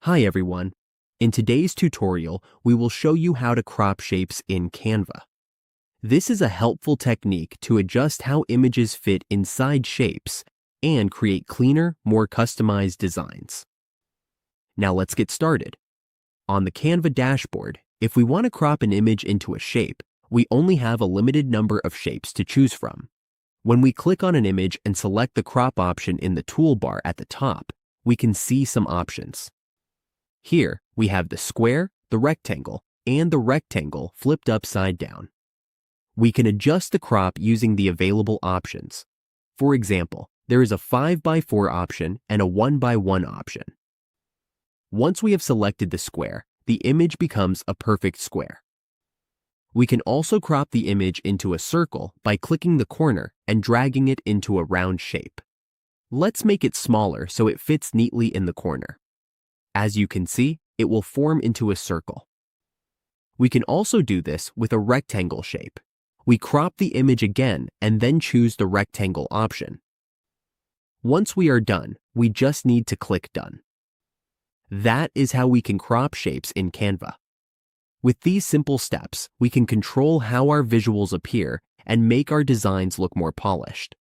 Hi everyone. In today's tutorial, we will show you how to crop shapes in Canva. This is a helpful technique to adjust how images fit inside shapes and create cleaner, more customized designs. Now let's get started. On the Canva dashboard, if we want to crop an image into a shape, we only have a limited number of shapes to choose from. When we click on an image and select the crop option in the toolbar at the top, we can see some options. Here, we have the square, the rectangle, and the rectangle flipped upside down. We can adjust the crop using the available options. For example, there is a 5x4 option and a 1x1 option. Once we have selected the square, the image becomes a perfect square. We can also crop the image into a circle by clicking the corner and dragging it into a round shape. Let's make it smaller so it fits neatly in the corner. As you can see, it will form into a circle. We can also do this with a rectangle shape. We crop the image again and then choose the rectangle option. Once we are done, we just need to click Done. That is how we can crop shapes in Canva. With these simple steps, we can control how our visuals appear and make our designs look more polished.